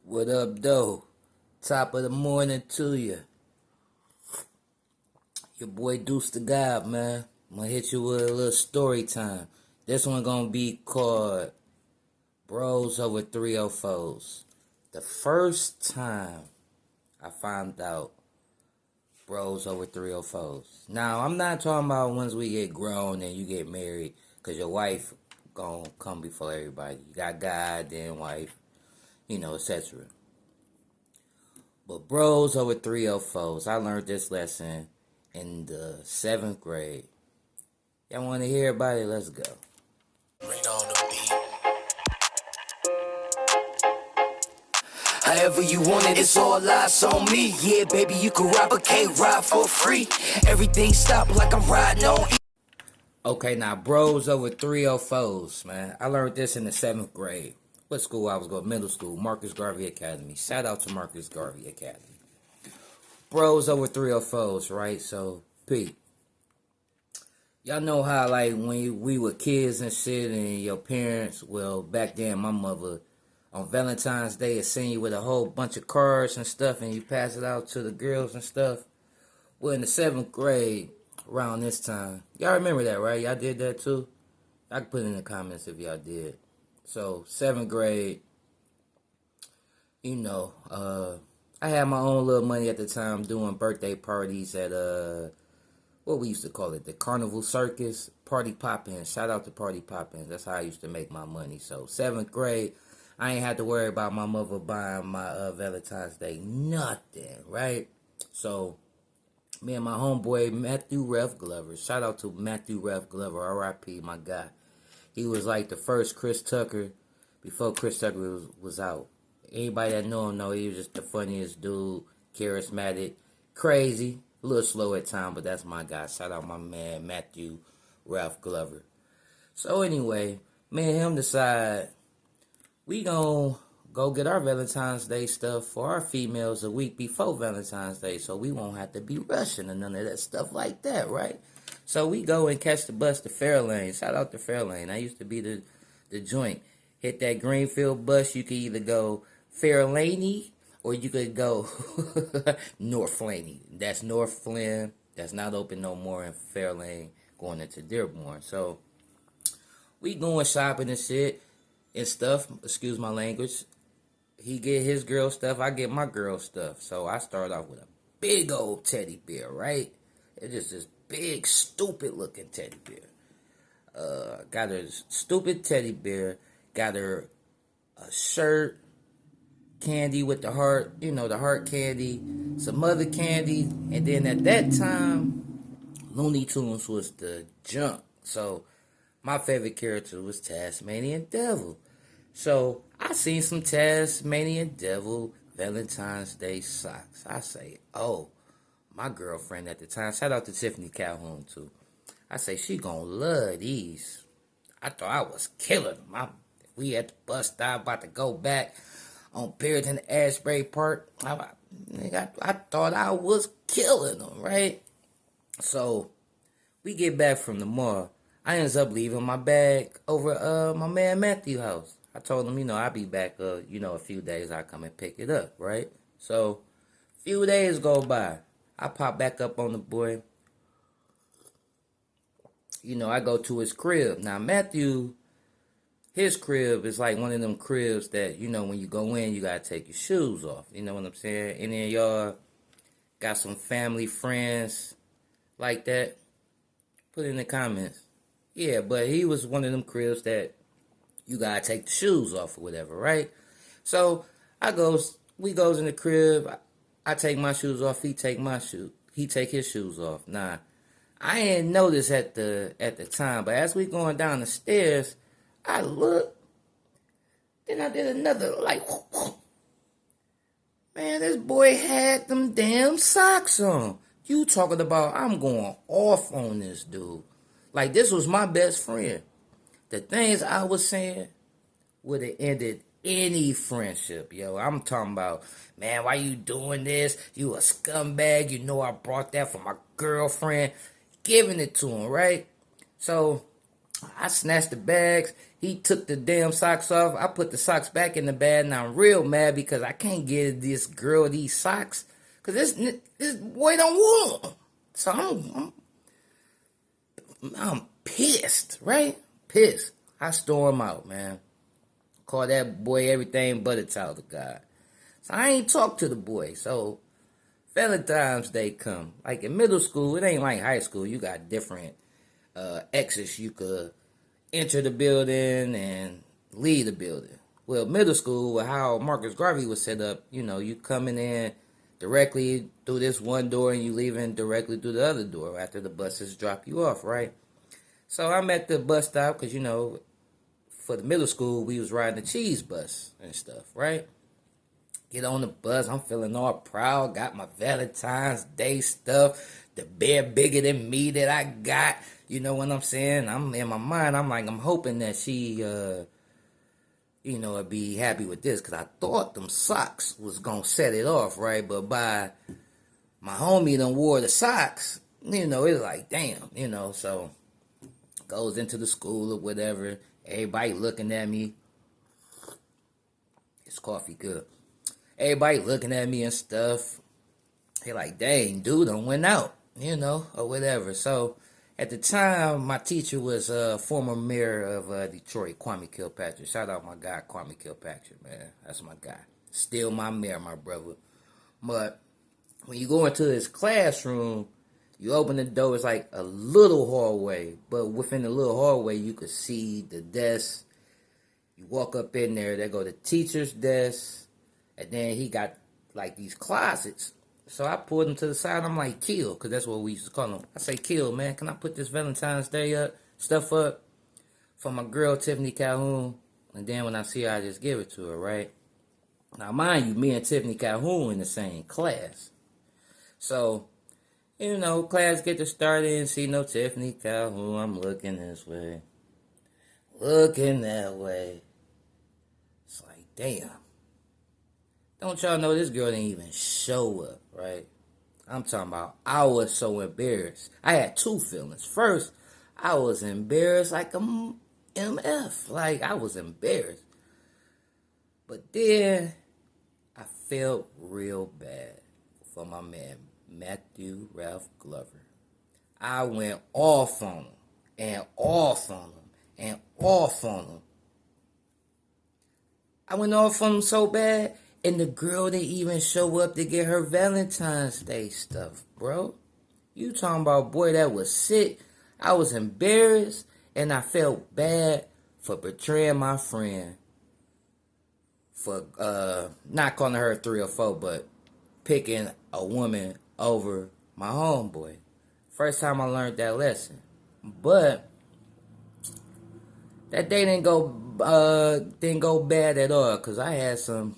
What up, though? Top of the morning to you. Your boy Deuce The God, man. I'm gonna hit you with a little story time. This one gonna be called Bros Over 304's. The first time I found out Bros Over 304's. Now, I'm not talking about once we get grown and you get married, because your wife gonna come before everybody. You got God, then wife, etc. But Bros Over 304's, I learned this lesson in the 7th grade. Y'all want to hear about it? Let's go. Bring on the beat. However you want it, it's all eyes on me. Yeah, baby, you can ride, but can't ride for free. Everything stop like I'm riding on E. Okay, now Bros Over 304's, man. I learned this in the 7th grade. What school I was going? Middle school, Marcus Garvey Academy. Shout out to Marcus Garvey Academy. Bros Over 304's, right? So, Pete. Y'all know how, like, when we were kids and shit, and your parents, well, back then, my mother, on Valentine's Day, would send you with a whole bunch of cards and stuff, and you pass it out to the girls and stuff. Well, in the 7th grade, around this time, y'all remember that, right? Y'all did that too? I can put it in the comments if y'all did. So, 7th grade, I had my own little money at the time doing birthday parties at, what we used to call it, the Carnival Circus, Party Poppin'. Shout out to Party Poppin'. That's how I used to make my money. So, 7th grade, I ain't had to worry about my mother buying my Valentine's Day nothing, right? So, me and my homeboy, Matthew Ref Glover. Shout out to Matthew Ref Glover, R.I.P., my guy. He was like the first Chris Tucker before Chris Tucker was out. Anybody that know him know he was just the funniest dude, charismatic, crazy, a little slow at times, but that's my guy. Shout out my man, Matthew Ralph Glover. So anyway, me and him decide we gonna go get our Valentine's Day stuff for our females a week before Valentine's Day, so we won't have to be rushing and none of that stuff like that, right? So we go and catch the bus to Fairlane. Shout out to Fairlane. I used to be the joint. Hit that Greenfield bus. You could either go Fairlaney or you could go North Flaney. That's North Flynn. That's not open no more in Fairlane going into Dearborn. So we going shopping and shit and stuff. Excuse my language. He get his girl stuff. I get my girl stuff. So I start off with a big old teddy bear, right? It's just this big, stupid looking teddy bear. Got her stupid teddy bear. Got her a shirt, candy with the heart, the heart candy, some other candy, and then at that time, Looney Tunes was the junk. So my favorite character was Tasmanian Devil. So I seen some Tasmanian Devil Valentine's Day socks. I say, oh, my girlfriend at the time, shout out to Tiffany Calhoun too. I say, she gonna love these. I thought I was killing them. We at the bus stop about to go back on Perryton Ashbury Park. I thought I was killing them, right? So we get back from the mall. I ends up leaving my bag over my man Matthew's house. I told him, I'll be back, a few days. I come and pick it up, right? So a few days go by. I pop back up on the boy. I go to his crib. Now, Matthew, his crib is like one of them cribs that, when you go in, you got to take your shoes off. You know what I'm saying? And then y'all got some family, friends like that. Put it in the comments. Yeah, but he was one of them cribs that you got to take the shoes off or whatever, right? So we goes in the crib. I take my shoes off. He take his shoes off. Nah, I ain't noticed at the time, but as we going down the stairs, I look. Then I did another man, this boy had them damn socks on. You talking about I'm going off on this dude. Like, this was my best friend. The things I was saying would have ended any friendship, yo. I'm talking about, man, why you doing this? You a scumbag. I brought that for my girlfriend. Giving it to him, right? So I snatched the bags. He took the damn socks off. I put the socks back in the bag, and I'm real mad because I can't get this girl these socks because this boy don't want them. So I'm pissed, right? Pissed. I storm out, man. Call that boy everything but a child of God. So I ain't talk to the boy. So Valentine's Day come. Like in middle school, it ain't like high school. You got different exits. You could enter the building and leave the building. Well, middle school, with how Marcus Garvey was set up, you coming in directly through this one door and you leaving directly through the other door after the buses drop you off, right? So I'm at the bus stop because, for the middle school, we was riding the cheese bus and stuff, right? Get on the bus, I'm feeling all proud, got my Valentine's Day stuff, the bear bigger than me that I got, you know what I'm saying? I'm in my mind, I'm hoping that she, would be happy with this, because I thought them socks was going to set it off, right? But by my homie done wore the socks, it's like, damn, so goes into the school or whatever, everybody looking at me. It's coffee good. Everybody looking at me and stuff. They like, dang, dude done went out, or whatever. So at the time, my teacher was former mayor of Detroit, Kwame Kilpatrick. Shout out my guy, Kwame Kilpatrick, man. That's my guy. Still my mayor, my brother. But when you go into his classroom, you open the door, it's like a little hallway. But within the little hallway, you could see the desk. You walk up in there, go the teacher's desk. And then he got like these closets. So I pulled him to the side. I'm like, Kill, because that's what we used to call him. I say, Kill, man, can I put this Valentine's Day stuff up for my girl, Tiffany Calhoun? And then when I see her, I just give it to her, right? Now, mind you, me and Tiffany Calhoun in the same class. So, class get to start and see no Tiffany Calhoun. I'm looking this way. Looking that way. It's like, damn. Don't y'all know this girl didn't even show up, right? I'm talking about I was so embarrassed. I had two feelings. First, I was embarrassed like a MF. Like, I was embarrassed. But then, I felt real bad for my man, Matthew Ralph Glover. I went off on him, and off on him, and off on him. I went off on him so bad, and the girl didn't even show up to get her Valentine's Day stuff, bro. You talking about, boy, that was sick. I was embarrassed, and I felt bad for betraying my friend. For not calling her 304, but picking a woman over my homeboy. First time I learned that lesson. But that day didn't go bad at all, because I had some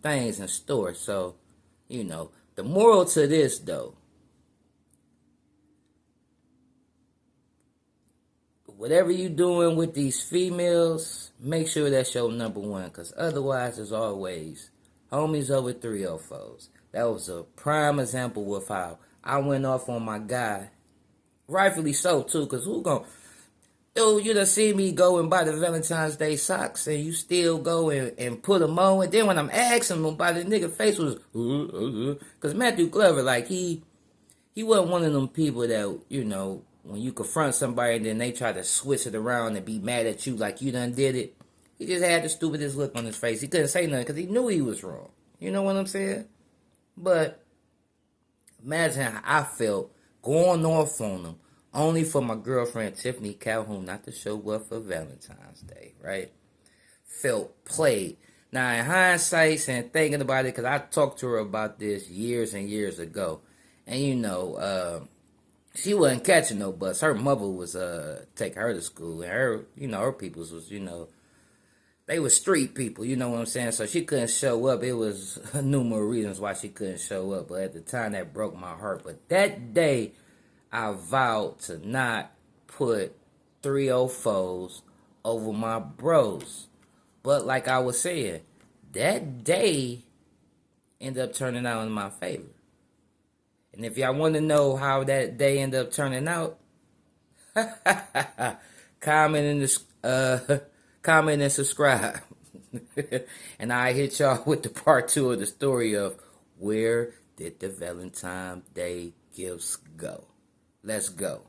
things in store. So, the moral to this though, whatever you doing with these females, make sure that's your number one, because otherwise, as always, homies over 304's. That was a prime example of how I went off on my guy. Rightfully so, too, because you done see me go and buy the Valentine's Day socks, and you still go and put them on, and then when I'm asking him about the nigga face was, because Matthew Glover, like, he wasn't one of them people that, when you confront somebody and then they try to switch it around and be mad at you like you done did it. He just had the stupidest look on his face. He couldn't say nothing because he knew he was wrong. You know what I'm saying? But imagine how I felt going off on him only for my girlfriend Tiffany Calhoun not to show up for Valentine's Day, right? Felt played. Now, in hindsight and thinking about it, because I talked to her about this years and years ago, and she wasn't catching no bus. Her mother was taking her to school, and her peoples was, they were street people, you know what I'm saying? So she couldn't show up. It was numerous reasons why she couldn't show up, but at the time that broke my heart. But that day, I vowed to not put 304's over my bros. But like I was saying, that day ended up turning out in my favor. And if y'all want to know how that day ended up turning out, comment and comment and subscribe. And I hit y'all with the part 2 of the story of where did the Valentine Day gifts go? Let's go.